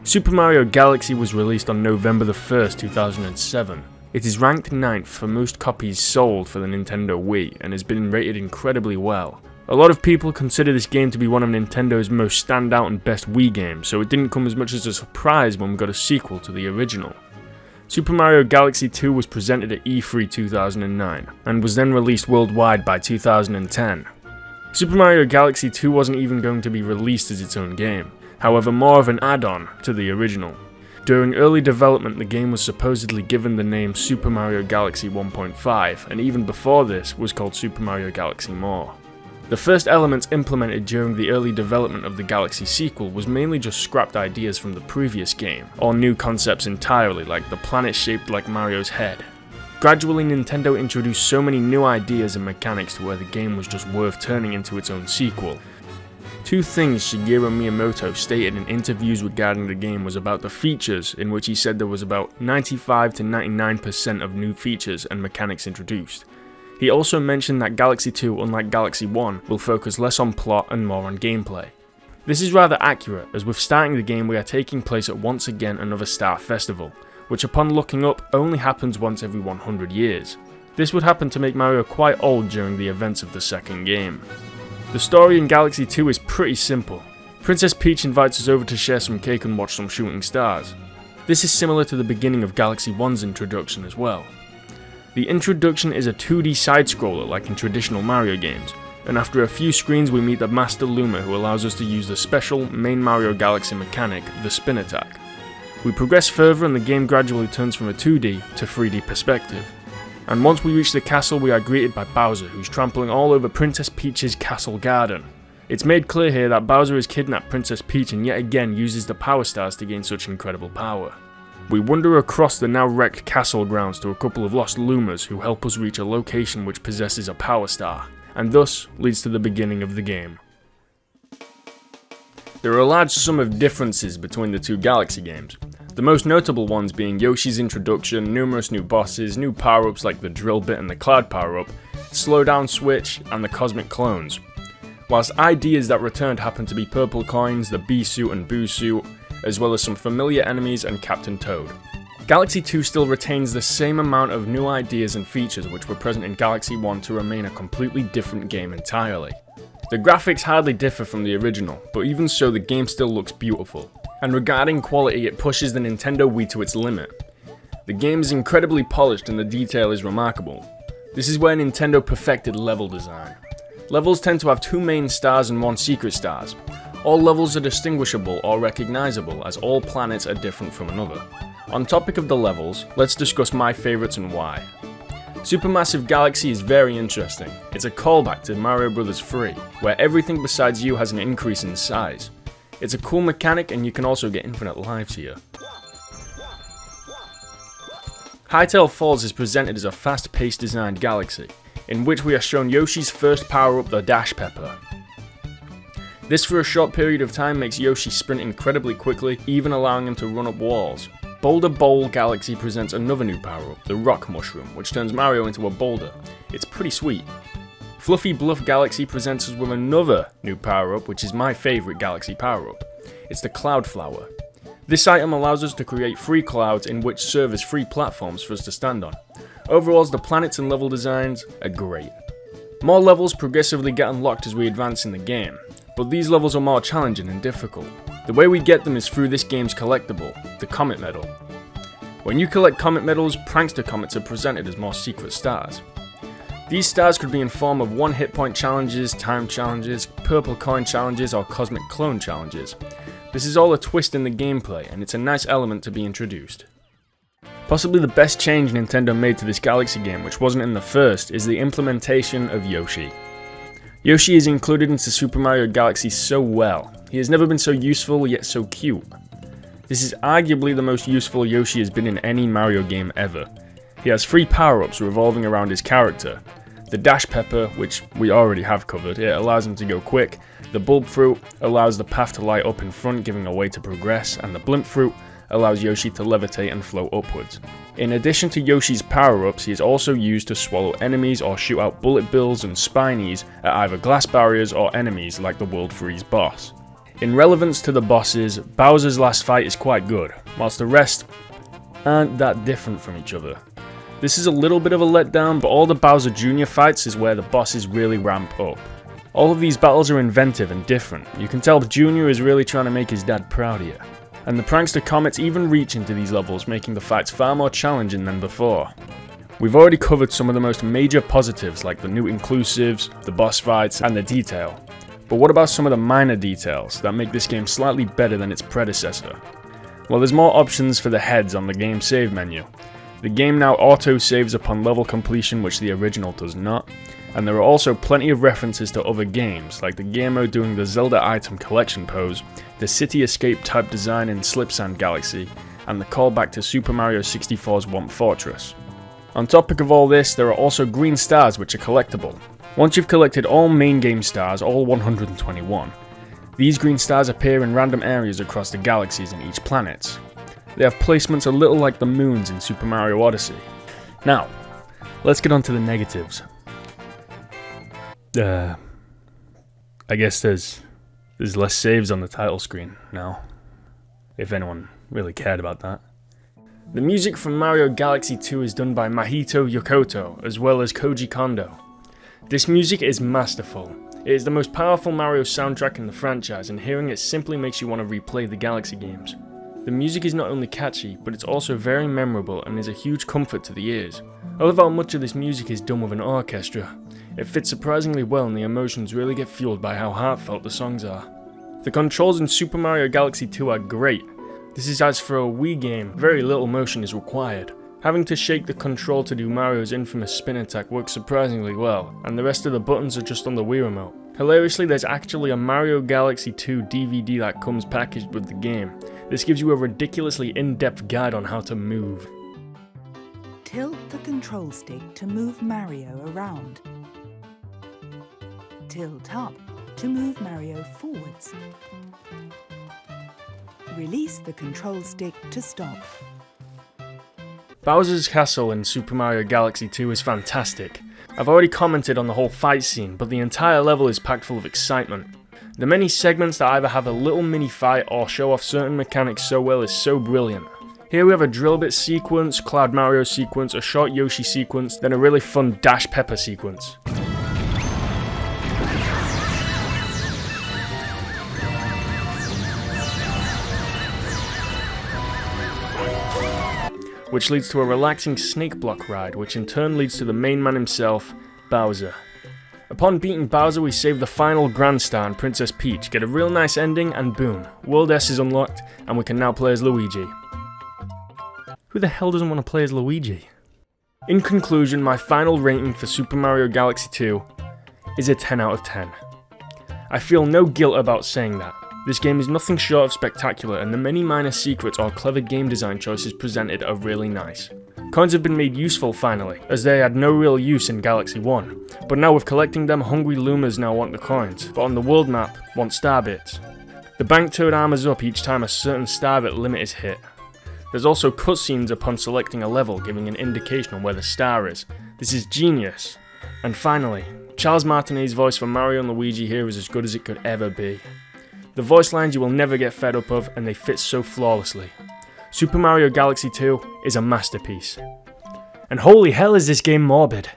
Super Mario Galaxy was released on November the 1st, 2007. It is ranked 9th for most copies sold for the Nintendo Wii and has been rated incredibly well. A lot of people consider this game to be one of Nintendo's most standout and best Wii games, so it didn't come as much as a surprise when we got a sequel to the original. Super Mario Galaxy 2 was presented at E3 2009, and was then released worldwide by 2010. Super Mario Galaxy 2 wasn't even going to be released as its own game, however more of an add-on to the original. During early development, the game was supposedly given the name Super Mario Galaxy 1.5, and even before this was called Super Mario Galaxy More. The first elements implemented during the early development of the Galaxy sequel was mainly just scrapped ideas from the previous game, or new concepts entirely, like the planet shaped like Mario's head. Gradually, Nintendo introduced so many new ideas and mechanics to where the game was just worth turning into its own sequel. Two things Shigeru Miyamoto stated in interviews regarding the game was about the features, in which he said there was about 95 to 99% of new features and mechanics introduced. He also mentioned that Galaxy 2, unlike Galaxy 1, will focus less on plot and more on gameplay. This is rather accurate, as with starting the game we are taking place at once again another Star Festival, which upon looking up only happens once every 100 years. This would happen to make Mario quite old during the events of the second game. The story in Galaxy 2 is pretty simple. Princess Peach invites us over to share some cake and watch some shooting stars. This is similar to the beginning of Galaxy 1's introduction as well. The introduction is a 2D side-scroller like in traditional Mario games, and after a few screens we meet the Master Luma who allows us to use the special main Mario Galaxy mechanic, the spin attack. We progress further and the game gradually turns from a 2D to 3D perspective. And once we reach the castle we are greeted by Bowser, who's trampling all over Princess Peach's castle garden. It's made clear here that Bowser has kidnapped Princess Peach and yet again uses the Power Stars to gain such incredible power. We wander across the now wrecked castle grounds to a couple of lost Lumas who help us reach a location which possesses a Power Star, and thus leads to the beginning of the game. There are a large sum of differences between the two Galaxy games, the most notable ones being Yoshi's introduction, numerous new bosses, new power-ups like the drill bit and the cloud power-up, slowdown switch, and the cosmic clones. Whilst ideas that returned happen to be purple coins, the Bee suit and Boo suit, as well as some familiar enemies and Captain Toad. Galaxy 2 still retains the same amount of new ideas and features which were present in Galaxy 1 to remain a completely different game entirely. The graphics hardly differ from the original, but even so the game still looks beautiful. And regarding quality, it pushes the Nintendo Wii to its limit. The game is incredibly polished and the detail is remarkable. This is where Nintendo perfected level design. Levels tend to have two main stars and one secret stars. All levels are distinguishable or recognizable as all planets are different from another. On topic of the levels, let's discuss my favorites and why. Supermassive Galaxy is very interesting. It's a callback to Mario Bros. 3, where everything besides you has an increase in size. It's a cool mechanic and you can also get infinite lives here. Hytale Falls is presented as a fast-paced designed galaxy, in which we are shown Yoshi's first power-up, the Dash Pepper. This for a short period of time makes Yoshi sprint incredibly quickly, even allowing him to run up walls. Boulder Bowl Galaxy presents another new power-up, the Rock Mushroom, which turns Mario into a boulder. It's pretty sweet. Fluffy Bluff Galaxy presents us with another new power-up, which is my favourite Galaxy power-up. It's the Cloud Flower. This item allows us to create free clouds in which serve as free platforms for us to stand on. Overall, the planets and level designs are great. More levels progressively get unlocked as we advance in the game, but these levels are more challenging and difficult. The way we get them is through this game's collectible, the Comet Medal. When you collect Comet Medals, Prankster Comets are presented as more secret stars. These stars could be in form of one hit point challenges, time challenges, purple coin challenges, or cosmic clone challenges. This is all a twist in the gameplay, and it's a nice element to be introduced. Possibly the best change Nintendo made to this Galaxy game, which wasn't in the first, is the implementation of Yoshi. Yoshi is included into Super Mario Galaxy so well. He has never been so useful yet so cute. This is arguably the most useful Yoshi has been in any Mario game ever. He has 3 power-ups revolving around his character. The Dash Pepper, which we already have covered, it allows him to go quick. The Bulb Fruit allows the path to light up in front, giving a way to progress, and the Blimp Fruit allows Yoshi to levitate and float upwards. In addition to Yoshi's power-ups, he is also used to swallow enemies or shoot out bullet bills and spinies at either glass barriers or enemies like the World Freeze boss. In relevance to the bosses, Bowser's last fight is quite good, whilst the rest aren't that different from each other. This is a little bit of a letdown, but all the Bowser Jr. fights is where the bosses really ramp up. All of these battles are inventive and different. You can tell Jr. is really trying to make his dad proud here. And the prankster comets even reach into these levels, making the fights far more challenging than before. We've already covered some of the most major positives like the new inclusives, the boss fights, and the detail. But what about some of the minor details that make this game slightly better than its predecessor? Well, there's more options for the heads on the game save menu. The game now auto-saves upon level completion, which the original does not. And there are also plenty of references to other games, like the game mode doing the Zelda item collection pose, the city escape type design in Slipsand Galaxy, and the callback to Super Mario 64's Womp Fortress. On topic of all this, there are also green stars which are collectible. Once you've collected all main game stars, all 121, these green stars appear in random areas across the galaxies in each planet. They have placements a little like the moons in Super Mario Odyssey. Now, let's get on to the negatives. I guess there's less saves on the title screen now, if anyone really cared about that. The music from Mario Galaxy 2 is done by Mahito Yokota, as well as Koji Kondo. This music is masterful. It is the most powerful Mario soundtrack in the franchise, and hearing it simply makes you want to replay the Galaxy games. The music is not only catchy, but it's also very memorable and is a huge comfort to the ears. I love how much of this music is done with an orchestra. It fits surprisingly well and the emotions really get fueled by how heartfelt the songs are. The controls in Super Mario Galaxy 2 are great. This is as for a Wii game, very little motion is required. Having to shake the control to do Mario's infamous spin attack works surprisingly well, and the rest of the buttons are just on the Wii remote. Hilariously, there's actually a Mario Galaxy 2 DVD that comes packaged with the game. This gives you a ridiculously in-depth guide on how to move. Tilt the control stick to move Mario around. Tilt up to move Mario forwards. Release the control stick to stop. Bowser's Castle in Super Mario Galaxy 2 is fantastic. I've already commented on the whole fight scene, but the entire level is packed full of excitement. The many segments that either have a little mini fight or show off certain mechanics so well is so brilliant. Here we have a drill bit sequence, Cloud Mario sequence, a short Yoshi sequence, then a really fun Dash Pepper sequence. Which leads to a relaxing snake block ride, which in turn leads to the main man himself, Bowser. Upon beating Bowser, we save the final Grand Star and Princess Peach, get a real nice ending, and boom, World S is unlocked, and we can now play as Luigi. Who the hell doesn't want to play as Luigi? In conclusion, my final rating for Super Mario Galaxy 2 is a 10 out of 10. I feel no guilt about saying that. This game is nothing short of spectacular, and the many minor secrets or clever game design choices presented are really nice. Coins have been made useful finally, as they had no real use in Galaxy 1, but now with collecting them, hungry Lumas now want the coins, but on the world map, want star bits. The bank toad armors up each time a certain star bit limit is hit. There's also cutscenes upon selecting a level, giving an indication on where the star is. This is genius. And finally, Charles Martinet's voice for Mario and Luigi here is as good as it could ever be. The voice lines you will never get fed up of, and they fit so flawlessly. Super Mario Galaxy 2 is a masterpiece. And holy hell is this game morbid.